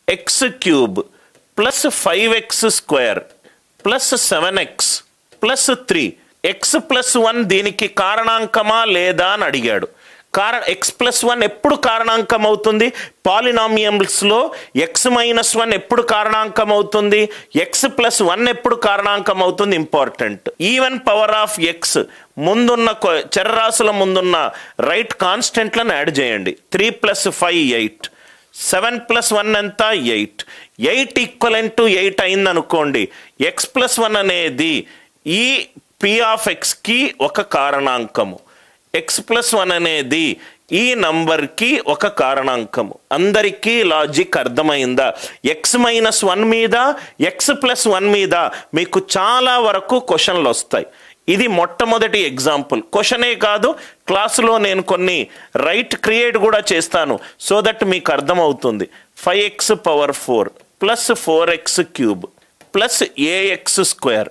X cube plus 5x square plus 7x plus 3. X plus 1 దీనికి కారణాంకమా లేదా అని అడిగాడు. ఎక్స్ ప్లస్ 1 ఎప్పుడు కారణాంకం అవుతుంది? పాలినామియల్స్లో ఎక్స్ మైనస్ 1 ఎప్పుడు కారణాంకం అవుతుంది? ఎక్స్ ప్లస్ 1 ఎప్పుడు కారణాంకం అవుతుంది? Important. Even power of X ముందున్న చరరాశుల ముందున్న రైట్ కాన్స్టెంట్లను యాడ్ చేయండి. 3 + 5 8. 7 + 1 ఎంత? 8. 8 ఈక్వలెంట్ టు 8 అయింది అనుకోండి. ఎక్స్ ప్లస్ 1 అనేది ఈ పి ఆఫ్ ఎక్స్కి ఒక కారణాంకము. ఎక్స్ ప్లస్ 1 అనేది ఈ నంబర్కి ఒక కారణాంకము. అందరికీ లాజిక్ అర్థమైందా? ఎక్స్ మైనస్ 1 మీద ఎక్స్ ప్లస్ 1 మీద మీకు చాలా వరకు క్వశ్చన్లు వస్తాయి. ఇది మొట్టమొదటి ఎగ్జాంపుల్. క్వశ్చనే కాదు, క్లాసులో నేను కొన్ని క్రియేట్ కూడా చేస్తాను, సో దట్ మీకు అర్థమవుతుంది. 5x power 4 plus 4x cube plus ax square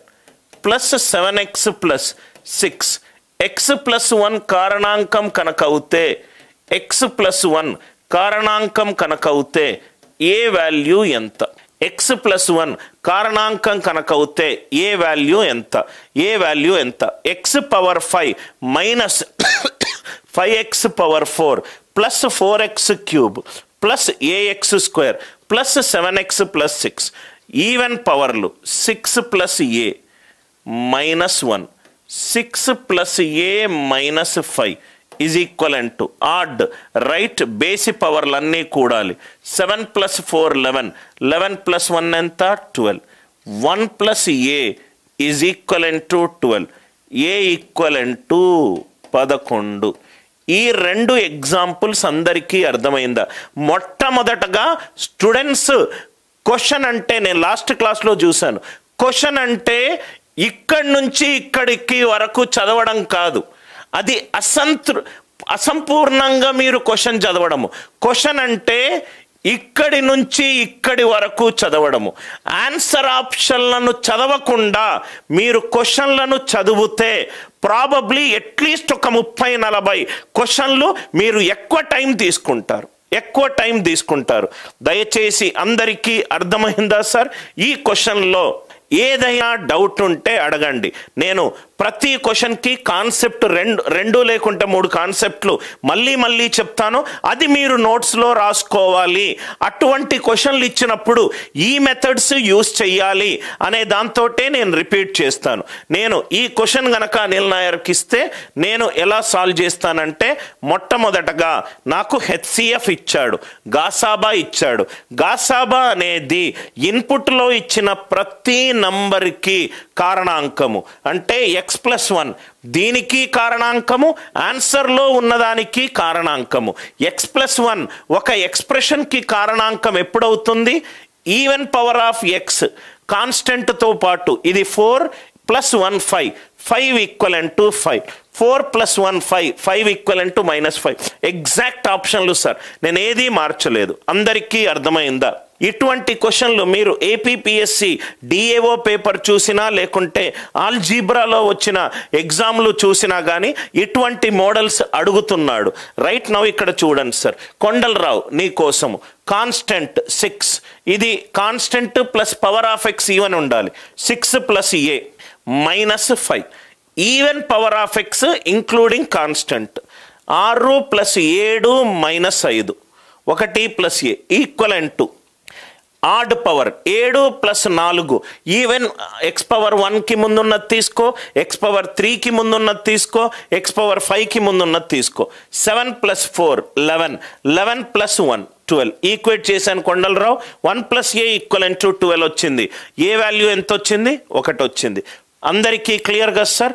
plus 7x plus 6. X plus 1 కారణాంకం కనుక అవుతే, ఎక్స్ ప్లస్ 1 కారణాంకం కనుక అవుతే ఏ వాల్యూ ఎంత? ఎక్స్ ప్లస్ 1 కారణాంకం కనుక అవుతే ఏ వాల్యూ ఎంత? ఏ వాల్యూ ఎంత? X power 5 minus 5x power 4 plus 4x cube plus ax square plus 7x plus 6. Even పవర్లు 6 plus a minus 1, 6 plus a minus 5 is equivalent to odd. Right, బేసి పవర్లన్నీ కూడాలి. 7 + 4 11, 11 + 1 ఎంత? 12. 1 + a is equivalent to 12. a equivalent to 11. ఈ 2 examples అందరికీ అర్థమైందా? మొట్టమొదటగా students, question అంటే నేను లాస్ట్ క్లాస్లో చూశాను. క్వశ్చన్ అంటే ఇక్కడి నుంచి ఇక్కడికి వరకు చదవడం కాదు, అది అసంపూర్ణంగా మీరు క్వశ్చన్ చదవడము. క్వశ్చన్ అంటే ఇక్కడి నుంచి ఇక్కడి వరకు చదవడము. ఆన్సర్ ఆప్షన్లను చదవకుండా మీరు క్వశ్చన్లను చదివితే ప్రాబబ్లీ అట్లీస్ట్ ఒక 30-40 క్వశ్చన్లు మీరు ఎక్కువ టైం తీసుకుంటారు. దయచేసి అందరికీ అర్థమైందా సార్? ఈ క్వశ్చన్లో ఏదైనా డౌట్ ఉంటే అడగండి. నేను ప్రతి క్వశ్చన్కి కాన్సెప్ట్ 2 లేకుంటే 3 కాన్సెప్ట్లు మళ్ళీ చెప్తాను. అది మీరు నోట్స్లో రాసుకోవాలి. అటువంటి క్వశ్చన్లు ఇచ్చినప్పుడు ఈ మెథడ్స్ యూస్ చేయాలి అనే దాంతోటే నేను రిపీట్ చేస్తాను. నేను ఈ క్వశ్చన్ గనక అనిల్ నాయర్కి ఇస్తే నేను ఎలా సాల్వ్ చేస్తానంటే, మొట్టమొదటగా నాకు హెచ్సిఎఫ్ ఇచ్చాడు, గాసాబా ఇచ్చాడు. గాసాబా అనేది ఇన్పుట్లో ఇచ్చిన ప్రతి నంబర్కి కారణాంకము. అంటే ఎక్స్ ప్లస్ 1 దీనికి కారణాంకము, ఆన్సర్లో ఉన్నదానికి కారణాంకము. ఎక్స్ ప్లస్ 1 ఒక ఎక్స్ప్రెషన్కి కారణాంకం ఎప్పుడవుతుంది? ఈవెన్ పవర్ ఆఫ్ ఎక్స్ కాన్స్టెంట్తో పాటు ఇది 4 + 1 5, 5 equivalent to 5. 4 + 1 5, 5 equivalent to -5. Exact ఆప్షన్లు సార్, నేను ఏదీ మార్చలేదు. అందరికీ అర్థమైందా? ఇటువంటి క్వశ్చన్లు మీరు ఏపీపీఎస్సి డిఏఓ పేపర్ చూసినా, లేకుంటే ఆల్జీబ్రాలో వచ్చిన ఎగ్జామ్లు చూసినా కానీ ఇటువంటి మోడల్స్ అడుగుతున్నాడు. రైట్ నౌ ఇక్కడ చూడండి సార్, కొండలరావు నీ కోసము కాన్స్టెంట్ 6, ఇది constant plus power of x even ఉండాలి. 6 + a -5. Even power of x including constant 6 + 7 -5, 1 + a equivalent to odd power 7 + 4. Even x power 1కి ముందున్నది తీసుకో, ఎక్స్ పవర్ 3కి ముందున్నది తీసుకో, ఎక్స్ పవర్ 5కి ముందున్నది తీసుకో. 7 + 4 11, 11 + 1 12. ఈక్వేట్ చేశాను కొండలరావు. 1 + a ఈక్వలెంట్ టు 12 వచ్చింది. ఏ వాల్యూ ఎంత వచ్చింది? 1 వచ్చింది. అందరికీ క్లియర్గా సార్?